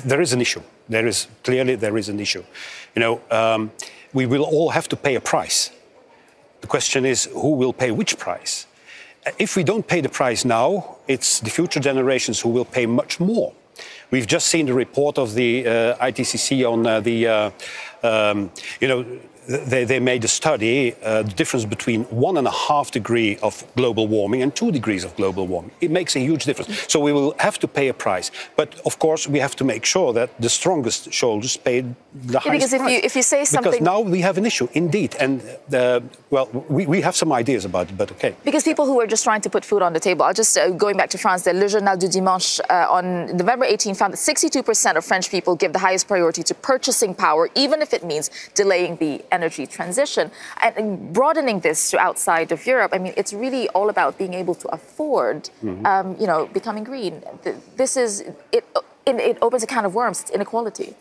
there is an issue. There is an issue. We will all have to pay a price. The question is, who will pay which price? If we don't pay the price now, it's the future generations who will pay much more. We've just seen the report of the ITCC on they made a study, the difference between 1.5 degrees of global warming and 2 degrees of global warming. It makes a huge difference. So we will have to pay a price. But of course, we have to make sure that the strongest shoulders pay the highest price. Because if you say something... Because now we have an issue, indeed. And, we have some ideas about it, but okay. Because people who are just trying to put food on the table, I'll just, going back to France, the Le Journal du Dimanche on November 18 found that 62% of French people give the highest priority to purchasing power, even if it means delaying the energy transition. And broadening this to outside of Europe, I mean, it's really all about being able to afford, becoming green. This is, it opens a can of worms. It's inequality.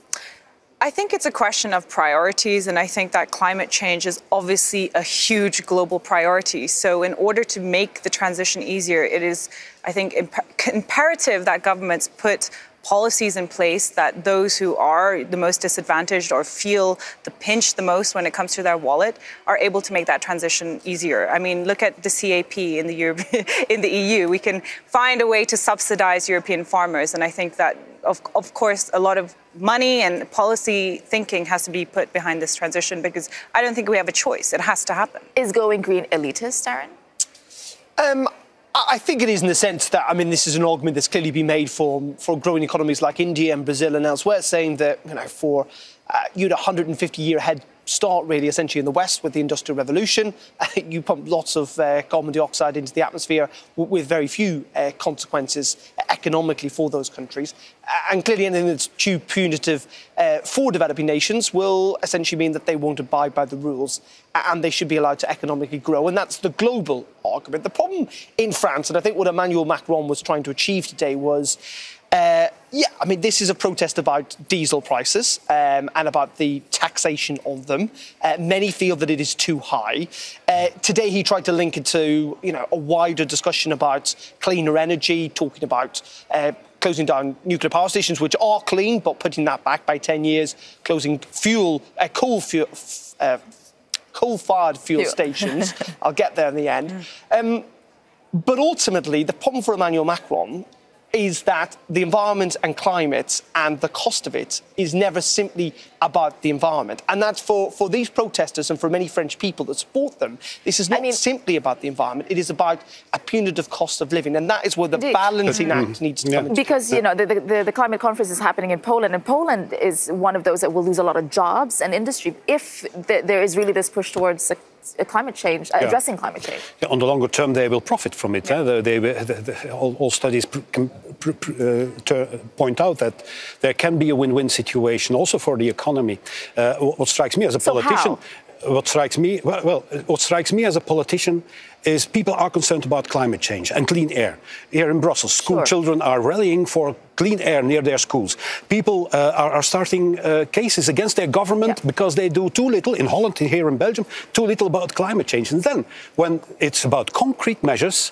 I think it's a question of priorities, and I think that climate change is obviously a huge global priority. So in order to make the transition easier, it is, I think, imperative that governments put policies in place that those who are the most disadvantaged or feel the pinch the most when it comes to their wallet are able to make that transition easier. I mean, look at the CAP in the EU. We can find a way to subsidize European farmers, and I think that of course, a lot of money and policy thinking has to be put behind this transition, because I don't think we have a choice. It has to happen. Is going green elitist, Darren? I think it is, in the sense that, I mean, this is an argument that's clearly been made for growing economies like India and Brazil and elsewhere, saying that, for you had a 150-year head start, really, essentially in the West with the Industrial Revolution. You pump lots of carbon dioxide into the atmosphere with very few consequences economically for those countries. And clearly anything that's too punitive for developing nations will essentially mean that they won't abide by the rules and they should be allowed to economically grow. And that's the global argument. The problem in France, and I think what Emmanuel Macron was trying to achieve today was, this is a protest about diesel prices and about the taxation of them. Many feel that it is too high. Today he tried to link it to, a wider discussion about cleaner energy, talking about closing down nuclear power stations, which are clean, but putting that back by 10 years, closing coal-fired fuel stations. I'll get there in the end. But ultimately, the problem for Emmanuel Macron is that the environment and climate and the cost of it is never simply about the environment. And that's for these protesters and for many French people that support them, this is not simply about the environment. It is about a punitive cost of living. And that is where the balancing act needs to come into. Because, the climate conference is happening in Poland, and Poland is one of those that will lose a lot of jobs and industry if there is really this push towards climate change, addressing climate change. Yeah, on the longer term, they will profit from it. All studies point out that there can be a win-win situation also for the economy. What strikes me as a politician, what strikes me as a politician is people are concerned about climate change and clean air. Here in Brussels, school children are rallying for clean air near their schools. People are starting cases against their government because they do too little, in Holland, here in Belgium, too little about climate change. And then, when it's about concrete measures,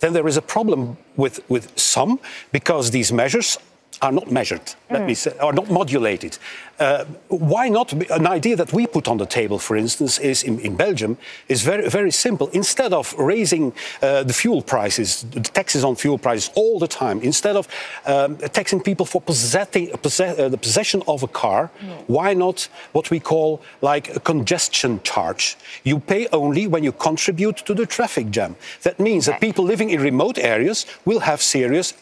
then there is a problem with some, because these measures are not measured, let me say, are not modulated. Why not? An idea that we put on the table, for instance, is in Belgium, is very, very simple. Instead of raising the fuel prices, the taxes on fuel prices all the time, instead of taxing people for the possession of a car, why not what we call like a congestion charge? You pay only when you contribute to the traffic jam. That means that people living in remote areas will have serious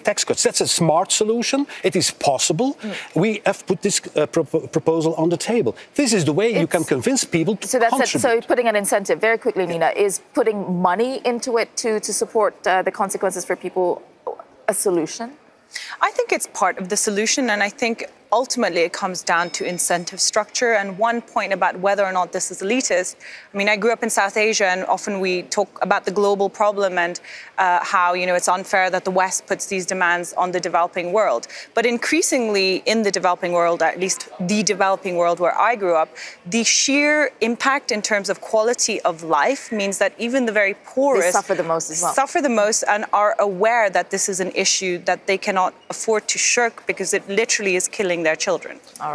tax cuts. That's a smart solution. It is possible. We have put this proposal on the table. This is the way you can convince people to contribute. So putting an incentive, very quickly, Nina, is putting money into it to support the consequences for people a solution? I think it's part of the solution, and I think ultimately it comes down to incentive structure. And one point about whether or not this is elitist, I mean, I grew up in South Asia, and often we talk about the global problem and how, it's unfair that the West puts these demands on the developing world. But increasingly in the developing world, at least the developing world where I grew up, the sheer impact in terms of quality of life means that even the very poorest they suffer the most as well. Suffer the most and are aware that this is an issue that they cannot afford to shirk because it literally is killing their children.